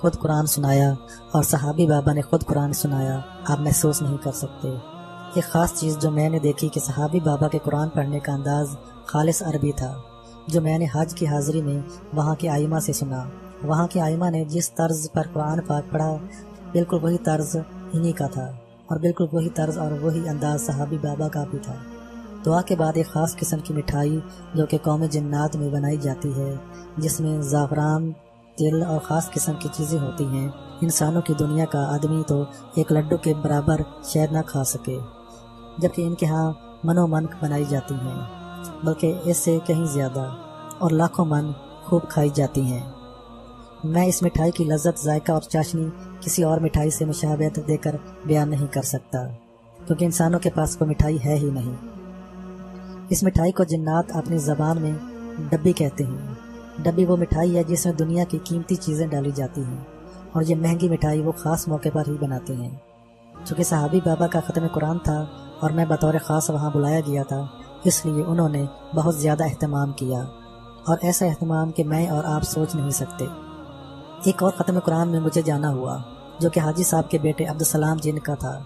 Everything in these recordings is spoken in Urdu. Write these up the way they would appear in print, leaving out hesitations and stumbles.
خود قرآن سنایا اور صحابی بابا نے خود قرآن سنایا، آپ محسوس نہیں کر سکتے۔ ایک خاص چیز جو میں نے دیکھی کہ صحابی بابا کے قرآن پڑھنے کا انداز خالص عربی تھا، جو میں نے حج کی حاضری میں وہاں کے ائمہ سے سنا۔ وہاں کے ائمہ نے جس طرز پر قرآن پاک پڑھا بالکل وہی طرز انہی کا تھا، اور بالکل وہی طرز اور وہی انداز صحابی بابا کا بھی تھا۔ دعا کے بعد ایک خاص قسم کی مٹھائی جو کہ قوم جنات میں بنائی جاتی ہے، جس میں زعفران، تل اور خاص قسم کی چیزیں ہوتی ہیں۔ انسانوں کی دنیا کا آدمی تو ایک لڈو کے برابر شاید نہ کھا سکے، جبکہ ان کے ہاں منو من بنائی جاتی ہیں، بلکہ اس سے کہیں زیادہ اور لاکھوں من خوب کھائی جاتی ہیں۔ میں اس مٹھائی کی لذت، ذائقہ اور چاشنی کسی اور مٹھائی سے مشابہت دے کر بیان نہیں کر سکتا، کیونکہ انسانوں کے پاس کوئی مٹھائی ہے ہی نہیں۔ اس مٹھائی کو جنات اپنی زبان میں ڈبی کہتے ہیں۔ ڈبی وہ مٹھائی ہے جس میں دنیا کی قیمتی چیزیں ڈالی جاتی ہیں، اور یہ مہنگی مٹھائی وہ خاص موقع پر ہی بناتے ہیں۔ چونکہ صحابی بابا کا ختم قرآن تھا اور میں بطور خاص وہاں بلایا گیا تھا، اس لیے انہوں نے بہت زیادہ اہتمام کیا، اور ایسا اہتمام کہ میں اور آپ سوچ نہیں سکتے۔ ایک اور ختم قرآن میں مجھے جانا ہوا، جو کہ حاجی صاحب کے بیٹے عبدالسلام جین کا تھا۔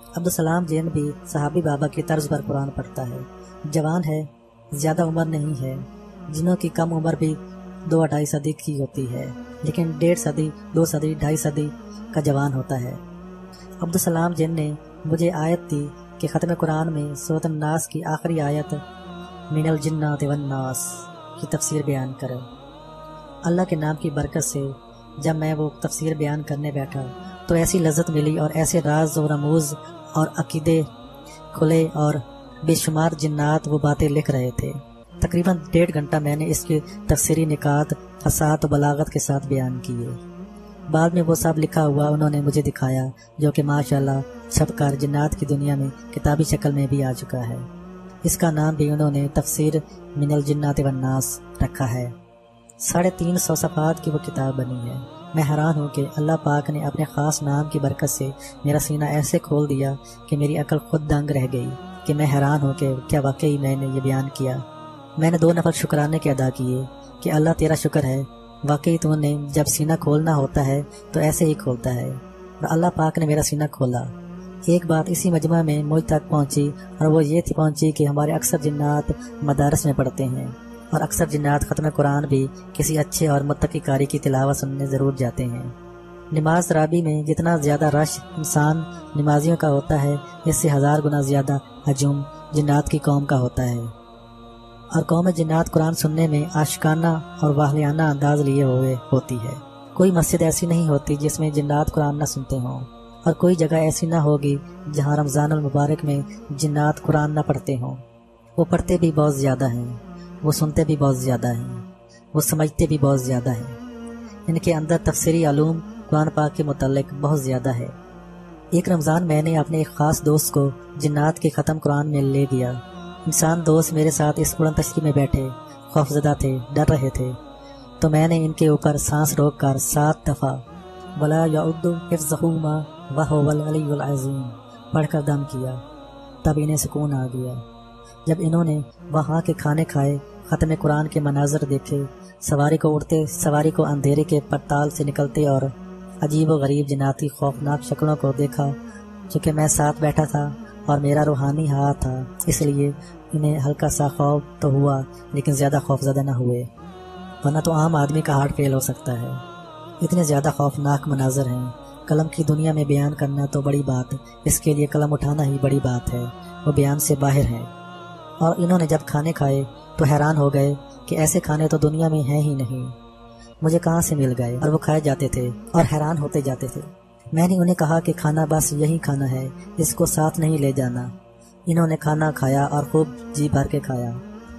عبدالسلام جین بھی صحابی بابا کی طرز پر قرآن پڑھتا ہے، جوان ہے، زیادہ عمر نہیں ہے، جنہوں کی کم عمر بھی 2-2.5 صدی کی ہوتی ہے، لیکن 1.5 صدی، 2 صدی، 2.5 صدی کا جوان ہوتا ہے۔ عبدالسلام جن نے مجھے آیت دی کہ ختم قرآن میں سورۃ الناس کی آخری آیت من الجنات والناس کی تفسیر بیان کرے۔ اللہ کے نام کی برکت سے جب میں وہ تفسیر بیان کرنے بیٹھا تو ایسی لذت ملی اور ایسے راز و رموز اور عقیدے کھلے، اور بے شمار جنات وہ باتیں لکھ رہے تھے۔ تقریباً 1.5 گھنٹہ میں نے اس کی تفسیری نکات، فصاحت و بلاغت کے ساتھ بیان کیے۔ بعد میں وہ سب لکھا ہوا انہوں نے مجھے دکھایا، جو کہ ماشاءاللہ چھپ کر جنات کی دنیا میں کتابی شکل میں بھی آ چکا ہے۔ اس کا نام بھی انہوں نے تفسیر من الجنات والناس رکھا ہے۔ 350 صفحات کی وہ کتاب بنی ہے۔ میں حیران ہوں کہ اللہ پاک نے اپنے خاص نام کی برکت سے میرا سینہ ایسے کھول دیا کہ میری عقل خود دنگ رہ گئی، کہ میں حیران ہوں کہ کیا واقعی میں نے یہ بیان کیا۔ میں نے 2 نفل شکرانے کے ادا کیے کہ اللہ تیرا شکر ہے، واقعی تو نے جب سینہ کھولنا ہوتا ہے تو ایسے ہی کھولتا ہے، اور اللہ پاک نے میرا سینہ کھولا۔ ایک بات اسی مجمع میں مجھ تک پہنچی، اور وہ یہ تھی پہنچی کہ ہمارے اکثر جنات مدارس میں پڑھتے ہیں، اور اکثر جنات ختم قرآن بھی کسی اچھے اور متقی قاری کی تلاوت سننے ضرور جاتے ہیں۔ نماز تراویح میں جتنا زیادہ رش انسان نمازیوں کا ہوتا ہے، اس سے 1000 گنا زیادہ ہجوم جنات کی قوم کا ہوتا ہے، اور قوم جنات قرآن سننے میں عاشقانہ اور واہلیانہ انداز لیے ہوئے ہوتی ہے۔ کوئی مسجد ایسی نہیں ہوتی جس میں جنات قرآن نہ سنتے ہوں، اور کوئی جگہ ایسی نہ ہوگی جہاں رمضان المبارک میں جنات قرآن نہ پڑھتے ہوں۔ وہ پڑھتے بھی بہت زیادہ ہیں، وہ سنتے بھی بہت زیادہ ہیں، وہ سمجھتے بھی بہت زیادہ ہیں۔ ان کے اندر تفسیری علوم قرآن پاک کے متعلق بہت زیادہ ہے۔ ایک رمضان میں نے اپنے ایک خاص دوست کو جنات کے ختم قرآن میں لے گیا۔ انسان دوست میرے ساتھ اس بلند تشریح میں بیٹھے، خوفزدہ تھے، ڈر رہے تھے، تو میں نے ان کے اوپر سانس روک کر 7 دفعہ وَلَا يَعُدُّ حِفْظَهُمَا وَهُوَ الْعَلِيُّ الْعَظِيمُ پڑھ کر دم کیا۔ تب انہیں سکون آ گیا۔ جب انہوں نے وہاں کے کھانے کھائے، ختم قرآن کے مناظر دیکھے، سواری کو اڑتے، سواری کو اندھیرے کے پڑتال سے نکلتے اور عجیب و غریب جناتی خوفناک شکلوں کو دیکھا، چونکہ میں ساتھ بیٹھا تھا اور میرا روحانی ہاتھ تھا، اس لیے انہیں ہلکا سا خوف تو ہوا، لیکن زیادہ خوف زدہ نہ ہوئے، ورنہ تو عام آدمی کا ہارٹ فیل ہو سکتا ہے۔ اتنے زیادہ خوفناک مناظر ہیں، قلم کی دنیا میں بیان کرنا تو بڑی بات، اس کے لیے قلم اٹھانا ہی بڑی بات ہے، وہ بیان سے باہر ہیں۔ اور انہوں نے جب کھانے کھائے تو حیران ہو گئے کہ ایسے کھانے تو دنیا میں ہیں ہی نہیں، مجھے کہاں سے مل گئے، اور وہ کھائے جاتے تھے اور حیران ہوتے جاتے تھے۔ میں نے انہیں کہا کہ کھانا بس یہی کھانا ہے، اس کو ساتھ نہیں لے جانا۔ انہوں نے کھانا کھایا اور خوب جی بھر کے کھایا۔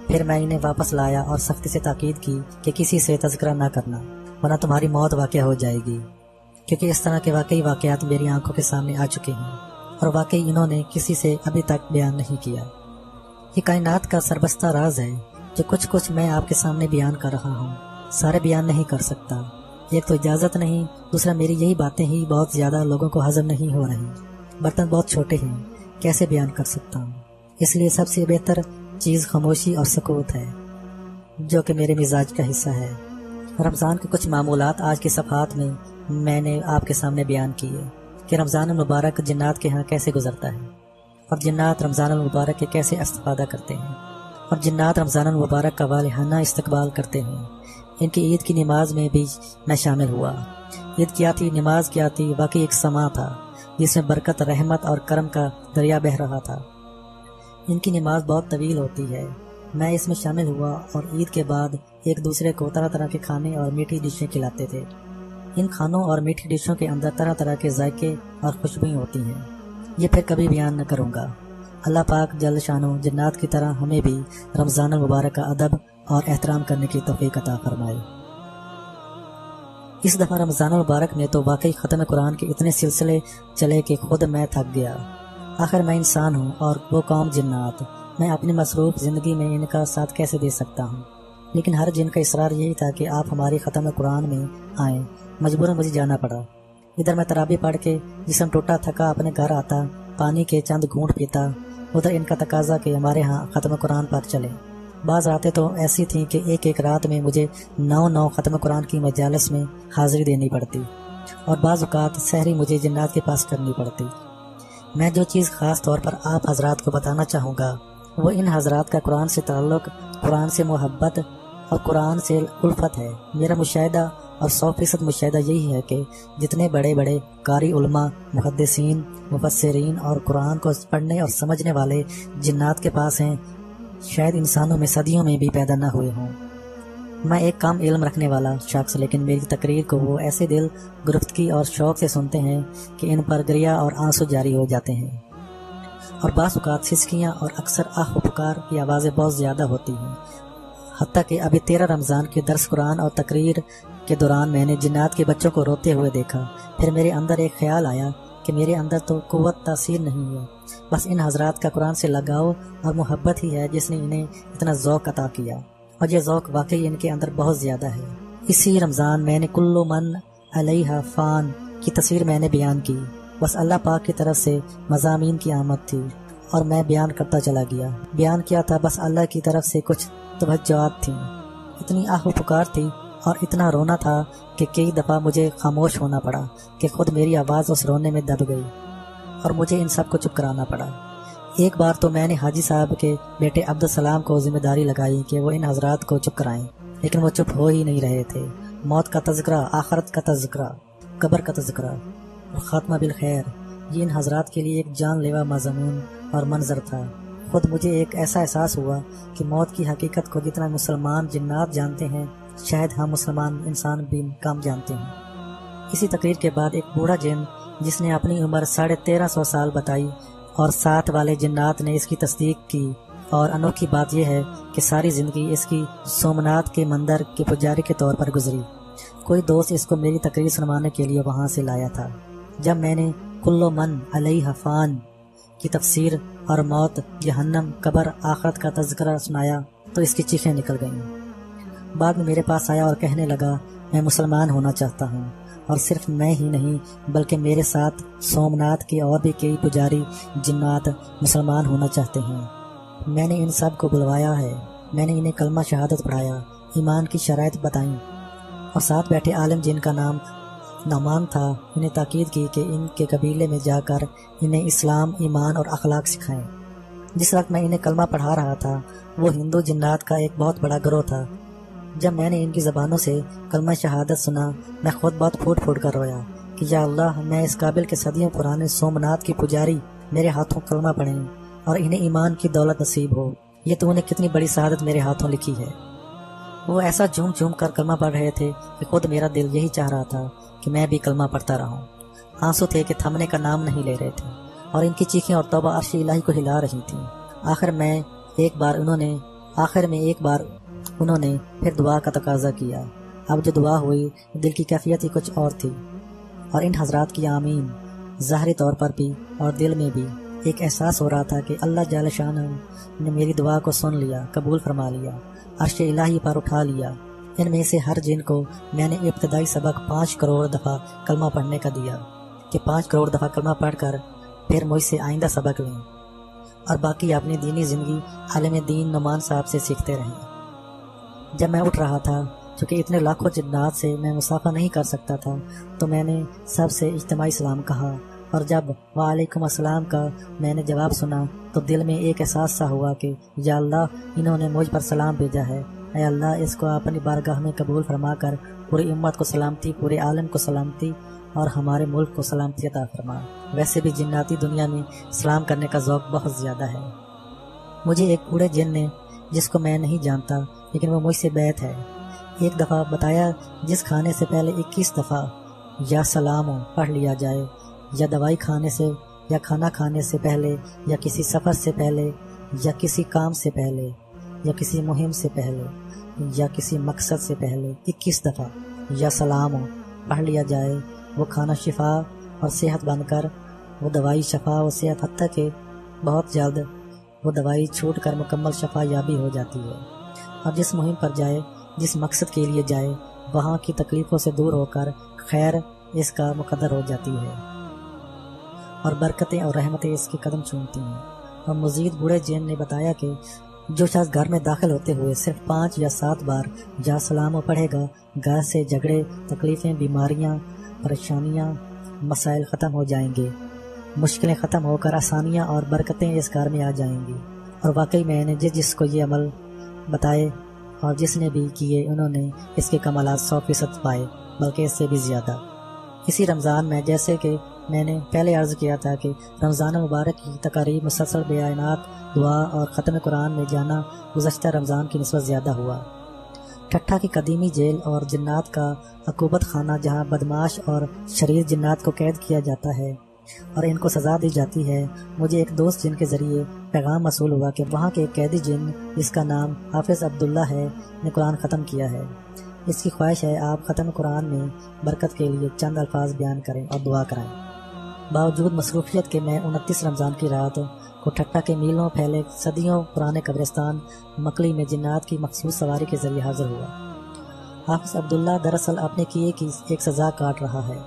پھر میں انہیں واپس لایا اور سختی سے تاکید کی کہ کسی سے تذکرہ نہ کرنا، ورنہ تمہاری موت واقع ہو جائے گی، کیونکہ اس طرح کے واقعی واقعات میری آنکھوں کے سامنے آ چکے ہیں، اور واقعی انہوں نے کسی سے ابھی تک بیان نہیں کیا۔ یہ کائنات کا سربستہ راز ہے جو کچھ میں آپ کے سامنے بیان کر رہا ہوں، سارے بیان نہیں کر سکتا۔ ایک تو اجازت نہیں، دوسرا میری یہی باتیں ہی بہت زیادہ لوگوں کو ہضم نہیں ہو رہی، برتن بہت چھوٹے ہیں، کیسے بیان کر سکتا ہوں؟ اس لیے سب سے بہتر چیز خاموشی اور سکوت ہے، جو کہ میرے مزاج کا حصہ ہے۔ رمضان کے کچھ معمولات آج کی صفحات میں میں نے آپ کے سامنے بیان کیے کہ رمضان المبارک جنات کے ہاں کیسے گزرتا ہے، اور جنات رمضان المبارک کے کیسے استفادہ کرتے ہیں، اور جنات رمضان المبارک کا والہانہ استقبال کرتے ہیں۔ ان کی عید کی نماز میں بھی میں شامل ہوا۔ عید کیا تھی، نماز کیا تھی، واقعی ایک سما تھا جس میں برکت، رحمت اور کرم کا دریا بہہ رہا تھا۔ ان کی نماز بہت طویل ہوتی ہے، میں اس میں شامل ہوا، اور عید کے بعد ایک دوسرے کو طرح طرح کے کھانے اور میٹھی ڈشیں کھلاتے تھے۔ ان کھانوں اور میٹھی ڈشوں کے اندر طرح طرح کے ذائقے اور خوشبوئیں ہوتی ہیں، یہ پھر کبھی بیان نہ کروں گا۔ اللہ پاک جل شانو جنات کی طرح ہمیں بھی رمضان المبارک کا ادب اور احترام کرنے کی توفیق عطا فرمائے۔ اس دفعہ رمضان المبارک میں تو واقعی ختم قرآن کے اتنے سلسلے چلے کہ خود میں تھک گیا۔ آخر میں انسان ہوں اور وہ قوم جنات، میں اپنی مصروف زندگی میں ان کا ساتھ کیسے دے سکتا ہوں؟ لیکن ہر جن کا اصرار یہی تھا کہ آپ ہماری ختم قرآن میں آئیں، مجبوراً مجھے جانا پڑا۔ ادھر میں تراویح پڑھ کے جسم ٹوٹا تھکا اپنے گھر آتا، پانی کے چند گھونٹ پیتا، ادھر ان کا تقاضا کہ ہمارے ہاں ختم قرآن پر چلے۔ بعض راتیں تو ایسی تھیں کہ ایک رات میں مجھے 9 ختم قرآن کی مجالس میں حاضری دینی پڑتی، اور بعض اوقات سحری مجھے جنات کے پاس کرنی پڑتی۔ میں جو چیز خاص طور پر آپ حضرات کو بتانا چاہوں گا وہ ان حضرات کا قرآن سے تعلق، قرآن سے محبت اور قرآن سے الفت ہے۔ میرا مشاہدہ اور 100% مشاہدہ یہی ہے کہ جتنے بڑے بڑے قاری علماء، محدثین، مفسرین اور قرآن کو پڑھنے اور سمجھنے والے جنات کے پاس ہیں، شاید انسانوں میں صدیوں میں بھی پیدا نہ ہوئے ہوں۔ میں ایک کم علم رکھنے والا شخص، لیکن میری تقریر کو وہ ایسے دل گرفتگی اور شوق سے سنتے ہیں کہ ان پر گریہ اور آنسو جاری ہو جاتے ہیں، اور بعض اوقات سسکیاں اور اکثر آہ و پکار کی آوازیں بہت زیادہ ہوتی ہیں۔ حتیٰ کہ ابھی 13 رمضان کے درس قرآن اور تقریر کے دوران میں نے جنات کے بچوں کو روتے ہوئے دیکھا۔ پھر میرے اندر ایک خیال آیا کہ میرے اندر تو قوت تاثیر نہیں ہے، بس ان حضرات کا قرآن سے لگاؤ اور محبت ہی ہے جس نے انہیں اتنا ذوق عطا کیا، اور یہ ذوق واقعی ان کے اندر بہت زیادہ ہے۔ اسی رمضان میں نے کل من علیہ فان کی تصویر میں نے بیان کی، بس اللہ پاک کی طرف سے مضامین کی آمد تھی اور میں بیان کرتا چلا گیا۔ بیان کیا تھا، بس اللہ کی طرف سے کچھ توجہات تھیں، اتنی آہ و پکار تھی اور اتنا رونا تھا کہ کئی دفعہ مجھے خاموش ہونا پڑا کہ خود میری آواز اس رونے میں دب گئی اور مجھے ان سب کو چپ کرانا پڑا۔ ایک بار تو میں نے حاجی صاحب کے بیٹے عبدالسلام کو ذمہ داری لگائی کہ وہ ان حضرات کو چپ کرائیں، لیکن وہ چپ ہو ہی نہیں رہے تھے۔ موت کا تذکرہ، آخرت کا تذکرہ، قبر کا تذکرہ اور خاتمہ بالخیر، یہ ان حضرات کے لیے ایک جان لیوا مضمون اور منظر تھا۔ خود مجھے ایک ایسا احساس ہوا کہ موت کی حقیقت کو جتنا مسلمان جنات جانتے ہیں، شاید ہم مسلمان انسان بھی کم جانتے ہیں۔ اسی تقریر کے بعد ایک بوڑھا جن جس نے اپنی عمر 1350 سال بتائی اور ساتھ والے جنات نے اس کی تصدیق کی، اور انوکھی بات یہ ہے کہ ساری زندگی اس کی سومناتھ کے مندر کے پجاری کے طور پر گزری۔ کوئی دوست اس کو میری تقریر سنوانے کے لیے وہاں سے لایا تھا۔ جب میں نے کل من علیہ فان کی تفسیر اور موت، جہنم، قبر، آخرت کا تذکرہ سنایا تو اس کی چیخیں نکل گئیں۔ بعد میں میرے پاس آیا اور کہنے لگا، میں مسلمان ہونا چاہتا ہوں، اور صرف میں ہی نہیں بلکہ میرے ساتھ سومناتھ کے اور بھی کئی پجاری جنات مسلمان ہونا چاہتے ہیں۔ میں نے ان سب کو بلوایا ہے، میں نے انہیں کلمہ شہادت پڑھایا، ایمان کی شرائط بتائیں، اور ساتھ بیٹھے عالم جن کا نام نعمان تھا، انہیں تاکید کی کہ ان کے قبیلے میں جا کر انہیں اسلام، ایمان اور اخلاق سکھائیں۔ جس وقت میں انہیں کلمہ پڑھا رہا تھا وہ ہندو جنات کا ایک بہت بڑا گروہ تھا۔ جب میں نے ان کی زبانوں سے کلمہ شہادت سنا، میں خود بہت پھوٹ پھوٹ کر رویا کہ یا اللہ، میں اس قابل کے صدیوں پرانے سومناتھ کی پجاری میرے ہاتھوں کلمہ پڑھیں اور انہیں ایمان کی دولت نصیب ہو۔ یہ تو انہیں کتنی بڑی سعادت میرے ہاتھوں لکھی ہے۔ وہ ایسا جھوم جھوم کر کلمہ پڑھ رہے تھے کہ خود میرا دل یہی چاہ رہا تھا کہ میں بھی کلمہ پڑھتا رہوں۔ آنسو تھے کہ تھمنے کا نام نہیں لے رہے تھے، اور ان کی چیخیں اور توبہ عرش الہی کو ہلا رہی تھیں۔ آخر میں ایک بار انہوں نے پھر دعا کا تقاضا کیا۔ اب جو دعا ہوئی دل کی کیفیت ہی کچھ اور تھی، اور ان حضرات کی آمین ظاہری طور پر بھی اور دل میں بھی ایک احساس ہو رہا تھا کہ اللہ جل شانہ نے میری دعا کو سن لیا، قبول فرما لیا، عرش الہی پر اٹھا لیا۔ ان میں سے ہر جن کو میں نے ابتدائی سبق 5 کروڑ دفعہ کلمہ پڑھنے کا دیا کہ 5 کروڑ دفعہ کلمہ پڑھ کر پھر مجھ سے آئندہ سبق لیں، اور باقی اپنی دینی زندگی عالم دین نعمان صاحب سے سیکھتے رہیں۔ جب میں اٹھ رہا تھا چونکہ اتنے لاکھوں جنات سے میں مسافہ نہیں کر سکتا تھا تو میں نے سب سے اجتماعی سلام کہا، اور جب وعلیکم السلام کا میں نے جواب سنا تو دل میں ایک احساس سا ہوا کہ یا اللہ، انہوں نے مجھ پر سلام بھیجا ہے، اے اللہ اس کو اپنی بارگاہ میں قبول فرما کر پوری امت کو سلامتی، پورے عالم کو سلامتی اور ہمارے ملک کو سلامتی عطا فرما۔ ویسے بھی جناتی دنیا میں سلام کرنے کا ذوق بہت زیادہ ہے۔ مجھے ایک بوڑھے جن نے، جس کو میں نہیں جانتا لیکن وہ مجھ سے بیعت ہے، ایک دفعہ بتایا جس کھانے سے پہلے 21 دفعہ یا سلام پڑھ لیا جائے، یا دوائی کھانے سے، یا کھانا کھانے سے پہلے، یا کسی سفر سے پہلے، یا کسی کام سے پہلے، یا کسی مہم سے پہلے، یا کسی مقصد سے پہلے 21 دفعہ یا سلام پڑھ لیا جائے، وہ کھانا شفا اور صحت بن کر وہ دوائی شفا و صحت، حتیٰ کہ بہت جلد وہ دوائی چھوٹ کر مکمل شفا یابی ہو جاتی ہے۔ اور جس مہم پر جائے، جس مقصد کے لیے جائے، وہاں کی تکلیفوں سے دور ہو کر خیر اس کا مقدر ہو جاتی ہے اور برکتیں اور رحمتیں اس کے قدم چومتی ہیں۔ اور مزید بوڑھے جین نے بتایا کہ جو شخص گھر میں داخل ہوتے ہوئے صرف 5 یا 7 بار یا سلام پڑھے گا، گھر سے جھگڑے، تکلیفیں، بیماریاں، پریشانیاں، مسائل ختم ہو جائیں گے، مشکلیں ختم ہو کر آسانیاں اور برکتیں اس گھر میں آ جائیں گی۔ اور واقعی میں نے جس کو یہ عمل بتائے اور جس نے بھی کیے، انہوں نے اس کے کمالات 100% پائے، بلکہ اس سے بھی زیادہ۔ اسی رمضان میں، جیسے کہ میں نے پہلے عرض کیا تھا کہ رمضان مبارک کی تقاریب، مسلسل بیانات، دعا اور ختم قرآن میں جانا گزشتہ رمضان کی نسبت زیادہ ہوا۔ ٹھٹھا کی قدیمی جیل اور جنات کا عقوبت خانہ، جہاں بدماش اور شریر جنات کو قید کیا جاتا ہے اور ان کو سزا دی جاتی ہے، مجھے ایک دوست جن کے ذریعے پیغام موصول ہوا کہ وہاں کے ایک قیدی جن، جس کا نام حافظ عبداللہ ہے، نے قرآن ختم کیا ہے۔ اس کی خواہش ہے آپ ختم قرآن میں برکت کے لیے چند الفاظ بیان کریں اور دعا کرائیں۔ باوجود مصروفیت کے میں 29 رمضان کی رات کو ٹھٹھا کے میلوں پھیلے صدیوں پرانے قبرستان مکلی میں جنات کی مخصوص سواری کے ذریعے حاضر ہوا۔ حافظ عبداللہ دراصل اپنے کیے کی ایک سزا کاٹ رہا ہے۔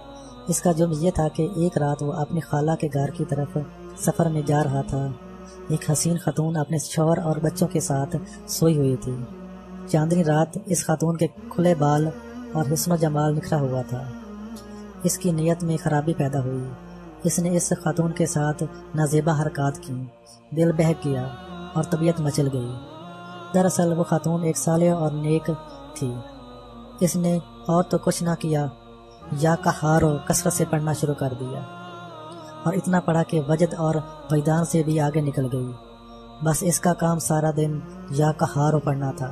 اس کا جرم یہ تھا کہ ایک رات وہ اپنی خالہ کے گھر کی طرف سفر میں جا رہا تھا۔ ایک حسین خاتون اپنے شوہر اور بچوں کے ساتھ سوئی ہوئی تھی۔ چاندنی رات اس خاتون کے کھلے بال اور حسن و جمال نکھرا ہوا تھا۔ اس کی نیت میں خرابی پیدا ہوئی۔ اس نے اس خاتون کے ساتھ نازیبا حرکات کی، دل بہک گیا اور طبیعت مچل گئی۔ دراصل وہ خاتون ایک صالح اور نیک تھی۔ اس نے اور تو کچھ نہ کیا، یا قہارو کثرت سے پڑھنا شروع کر دیا، اور اتنا پڑھا کہ وجد اور وجدان سے بھی آگے نکل گئی۔ بس اس کا کام سارا دن یا قہارو پڑھنا تھا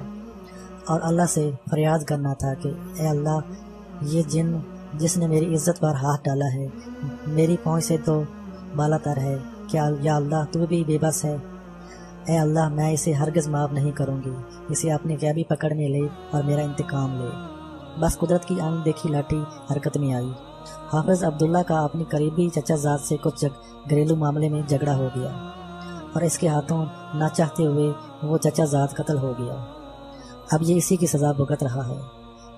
اور اللہ سے فریاد کرنا تھا کہ اے اللہ، یہ جن جس نے میری عزت پر ہاتھ ڈالا ہے، میری پہنچ سے تو بالا تر ہے، کیا یا اللہ تو بھی بے بس ہے؟ اے اللہ، میں اسے ہرگز معاف نہیں کروں گی، اسے اپنی غیبی پکڑ میں لے اور میرا انتقام لے۔ بس قدرت کی ان دیکھی لاٹھی حرکت میں آئی۔ حافظ عبداللہ کا اپنی قریبی چچا زاد سے کچھ گھریلو معاملے میں جھگڑا ہو گیا اور اس کے ہاتھوں نہ چاہتے ہوئے وہ چچا زاد قتل ہو گیا۔ اب یہ اسی کی سزا بھگت رہا ہے،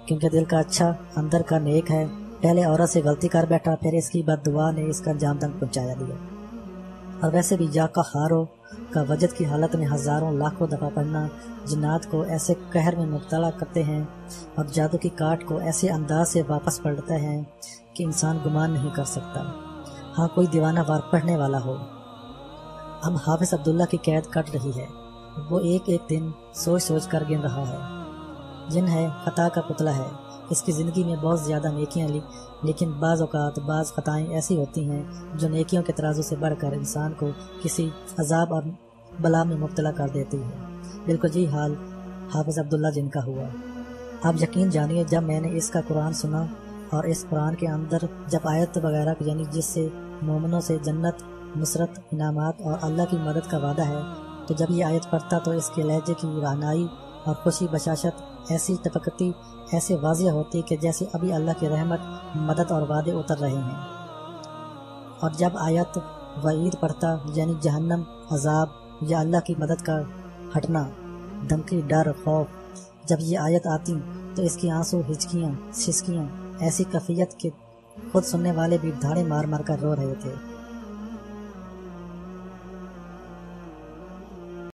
کیونکہ دل کا اچھا اندر کا نیک ہے۔ پہلے عورت سے غلطی کر بیٹھا، پھر اس کی بد دعا نے اس کا انجام تک پہنچایا دیا۔ اور ویسے بھی یا قہارو کا وجد کی حالت میں ہزاروں لاکھوں دفعہ پڑھنا جنات کو ایسے قہر میں مبتلا کرتے ہیں اور جادو کی کاٹ کو ایسے انداز سے واپس پلٹتے ہیں کہ انسان گمان نہیں کر سکتا، ہاں کوئی دیوانہ وار پڑھنے والا ہو۔ اب حافظ عبداللہ کی قید کٹ رہی ہے۔ وہ ایک ایک دن سوچ سوچ کر گن رہا ہے۔ جن ہے، خطا کا پتلا ہے۔ اس کی زندگی میں بہت زیادہ نیکیاں لیکن بعض اوقات بعض خطائیں ایسی ہوتی ہیں جو نیکیوں کے ترازو سے بڑھ کر انسان کو کسی عذاب اور بلا میں مبتلا کر دیتی ہے۔ بالکل جی حال حافظ عبداللہ جن کا ہوا۔ آپ یقین جانیے، جب میں نے اس کا قرآن سنا اور اس قرآن کے اندر جب آیت وغیرہ یعنی جس سے مومنوں سے جنت، نصرت، انعامات اور اللہ کی مدد کا وعدہ ہے، تو جب یہ آیت پڑھتا تو اس کے لہجے کی رہنائی اور خوشی بشاشت ایسی ٹپکتی، ایسے واضح ہوتی کہ جیسے ابھی اللہ کی رحمت، مدد اور وعدے اتر رہے ہیں۔ اور جب آیت وعید پڑھتا یعنی جہنم، عذاب یا اللہ کی مدد کا ہٹنا، دھمکی، ڈر، خوف، جب یہ آیت آتی تو اس کی آنسو، ہچکیاں، سسکیاں ایسی کیفیت کہ خود سننے والے بھی دھاڑے مار مار کر رو رہے تھے۔